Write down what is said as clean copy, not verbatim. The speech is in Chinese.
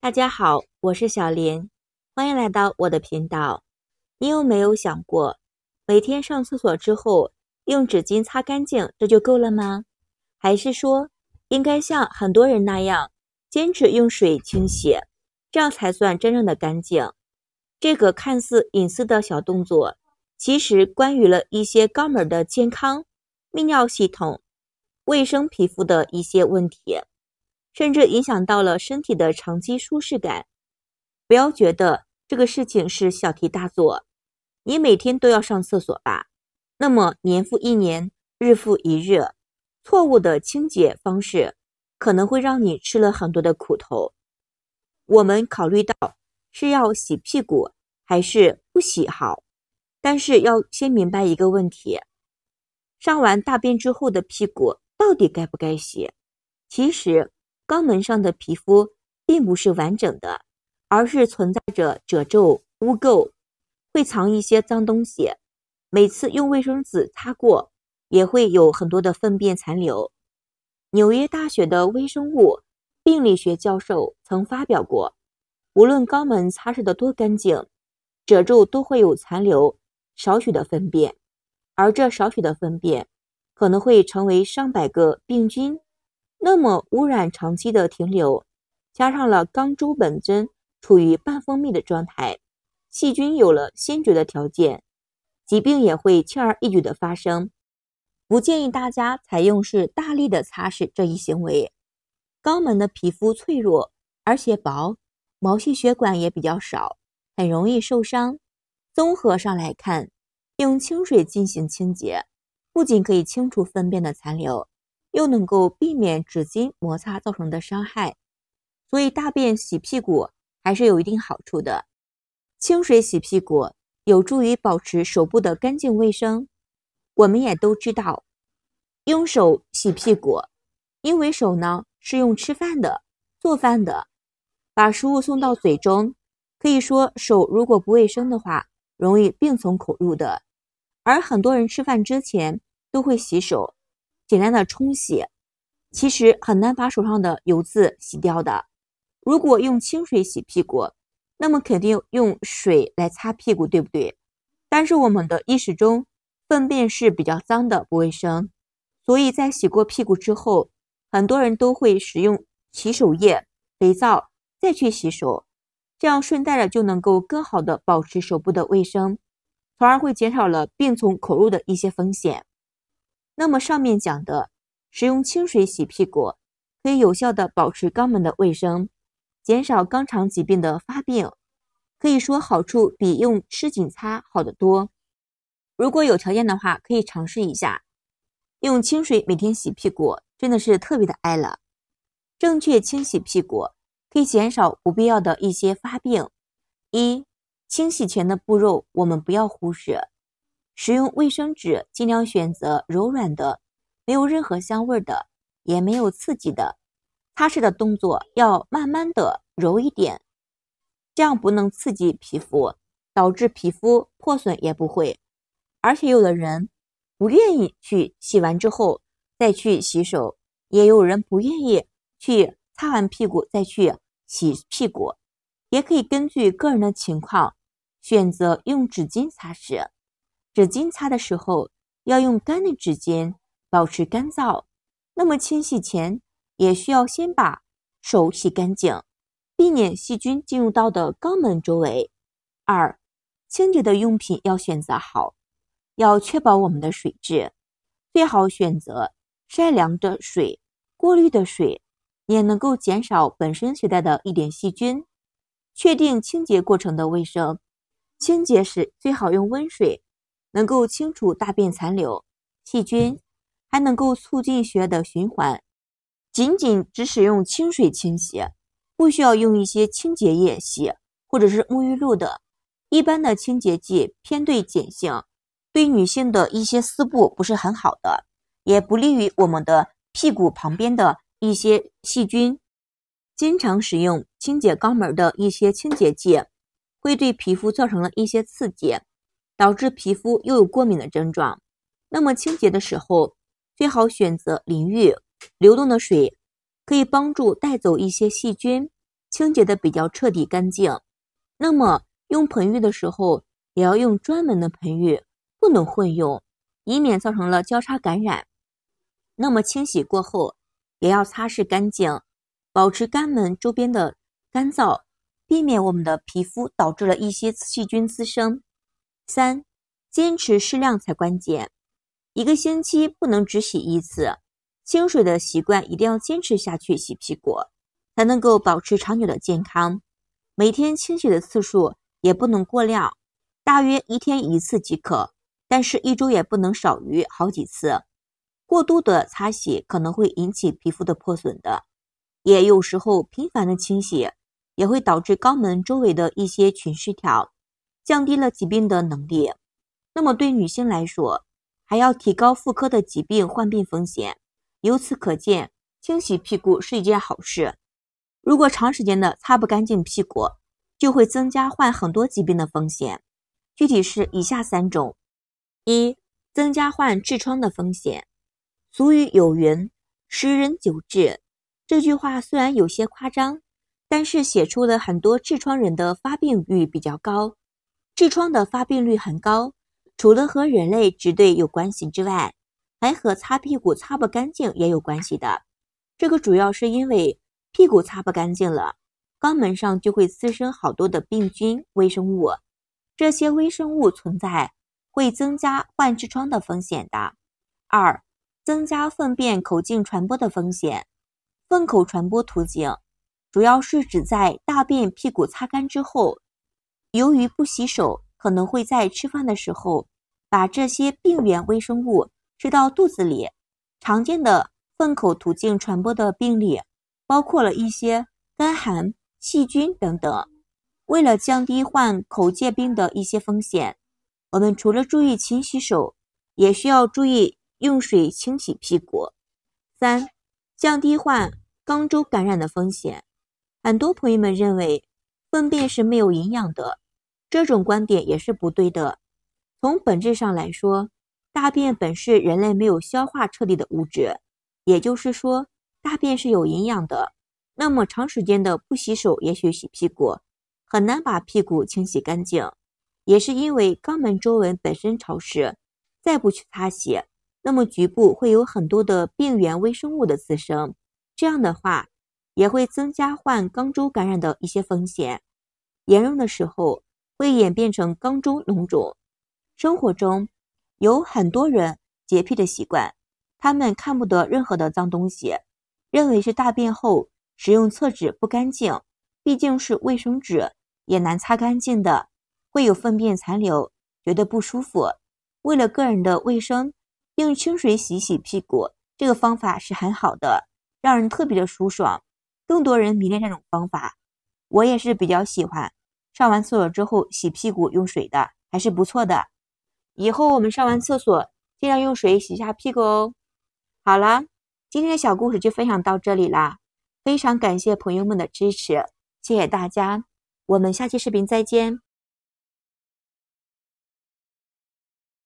大家好，我是小林，欢迎来到我的频道。你有没有想过，每天上厕所之后用纸巾擦干净，这就够了吗？还是说，应该像很多人那样，坚持用水清洗，这样才算真正的干净？这个看似隐私的小动作，其实关于了一些肛门的健康、泌尿系统、卫生皮肤的一些问题。甚至影响到了身体的长期舒适感。不要觉得这个事情是小题大做，你每天都要上厕所吧？那么年复一年，日复一日，错误的清洁方式可能会让你吃了很多的苦头。我们考虑到是要洗屁股还是不洗好，但是要先明白一个问题，上完大便之后的屁股到底该不该洗？其实肛门上的皮肤并不是完整的，而是存在着褶皱、污垢，会藏一些脏东西。每次用卫生纸擦过，也会有很多的粪便残留。纽约大学的微生物病理学教授曾发表过，无论肛门擦拭得多干净，褶皱都会有残留少许的粪便，而这少许的粪便可能会成为上百个病菌。那么污染长期的停留，加上了肛周本身处于半封闭的状态，细菌有了先决的条件，疾病也会轻而易举的发生。不建议大家采用是大力的擦拭这一行为。肛门的皮肤脆弱而且薄，毛细血管也比较少，很容易受伤。综合上来看，用清水进行清洁，不仅可以清除粪便的残留，又能够避免纸巾摩擦造成的伤害，所以大便洗屁股还是有一定好处的。清水洗屁股有助于保持手部的干净卫生。我们也都知道，用手洗屁股，因为手呢是用吃饭的、做饭的，把食物送到嘴中，可以说手如果不卫生的话，容易病从口入的。而很多人吃饭之前都会洗手，简单的冲洗，其实很难把手上的油渍洗掉的。如果用清水洗屁股，那么肯定用水来擦屁股，对不对？但是我们的意识中，粪便是比较脏的，不卫生，所以在洗过屁股之后，很多人都会使用洗手液、肥皂再去洗手，这样顺带着就能够更好的保持手部的卫生，从而会减少了病从口入的一些风险。那么上面讲的使用清水洗屁股，可以有效的保持肛门的卫生，减少肛肠疾病的发病，可以说好处比用湿巾擦好得多。如果有条件的话，可以尝试一下用清水每天洗屁股，真的是特别的爱了。正确清洗屁股可以减少不必要的一些发病。一、清洗前的步骤我们不要忽视，使用卫生纸尽量选择柔软的，没有任何香味的，也没有刺激的。擦拭的动作要慢慢的揉一点，这样不能刺激皮肤，导致皮肤破损也不会。而且有的人不愿意去洗完之后再去洗手，也有人不愿意去擦完屁股再去洗屁股，也可以根据个人的情况选择用纸巾擦拭。纸巾擦的时候要用干的纸巾，保持干燥。那么清洗前也需要先把手洗干净，避免细菌进入到的肛门周围。二、清洁的用品要选择好，要确保我们的水质，最好选择筛凉的水、过滤的水，也能够减少本身携带的一点细菌。确定清洁过程的卫生，清洁时最好用温水，能够清除大便残留、细菌，还能够促进血液的循环。仅只使用清水清洗，不需要用一些清洁液洗或者是沐浴露的。一般的清洁剂偏对碱性，对女性的一些丝布不是很好的，也不利于我们的屁股旁边的一些细菌。经常使用清洁肛门的一些清洁剂，会对皮肤造成了一些刺激，导致皮肤又有过敏的症状。那么清洁的时候，最好选择淋浴流动的水，可以帮助带走一些细菌。清洁的比较彻底干净。那么用盆浴的时候也要用专门的盆浴，不能混用，以免造成了交叉感染。那么清洗过后也要擦拭干净，保持肛门周边的干燥，避免我们的皮肤导致了一些细菌滋生。3. 坚持适量才关键。一个星期不能只洗一次，清水的习惯一定要坚持下去洗屁股，才能够保持长久的健康。每天清洗的次数也不能过量，大约1天1次即可，但是1周也不能少于好几次。过度的擦洗可能会引起皮肤的破损的，也有时候频繁的清洗也会导致肛门周围的一些菌失调，降低了疾病的能力。那么对女性来说，还要提高妇科的疾病患病风险。由此可见，清洗屁股是一件好事。如果长时间的擦不干净屁股，就会增加患很多疾病的风险。具体是以下3种。1. 增加患痔疮的风险。俗语有云，10人9痔。这句话虽然有些夸张，但是写出了很多痔疮人的发病率比较高。痔疮的发病率很高，除了和人类直对有关系之外，还和擦屁股擦不干净也有关系的。这个主要是因为屁股擦不干净了，肛门上就会滋生好多的病菌、微生物，这些微生物存在会增加患痔疮的风险的。2. 增加粪便口径传播的风险。粪口传播途径主要是指在大便屁股擦干之后，由于不洗手，可能会在吃饭的时候把这些病原微生物吃到肚子里。常见的粪口途径传播的病例包括了一些干寒、细菌等等。为了降低患口疥病的一些风险，我们除了注意勤洗手，也需要注意用水清洗屁股。3. 降低患肛周感染的风险。很多朋友们认为粪便是没有营养的，这种观点也是不对的。从本质上来说，大便本是人类没有消化彻底的物质，也就是说，大便是有营养的。那么长时间的不洗手，也许洗屁股，很难把屁股清洗干净，也是因为肛门周围本身潮湿，再不去擦洗，那么局部会有很多的病原微生物的滋生，这样的话也会增加患肛周感染的一些风险，严重的时候会演变成肛周脓肿。生活中有很多人洁癖的习惯，他们看不得任何的脏东西，认为是大便后使用厕纸不干净，毕竟是卫生纸，也难擦干净的，会有粪便残留，觉得不舒服。为了个人的卫生，用清水洗洗屁股，这个方法是很好的，让人特别的舒爽。更多人迷恋这种方法，我也是比较喜欢。上完厕所之后洗屁股用水的，还是不错的。以后我们上完厕所尽量用水洗下屁股哦。好了，今天的小故事就分享到这里啦，非常感谢朋友们的支持，谢谢大家，我们下期视频再见。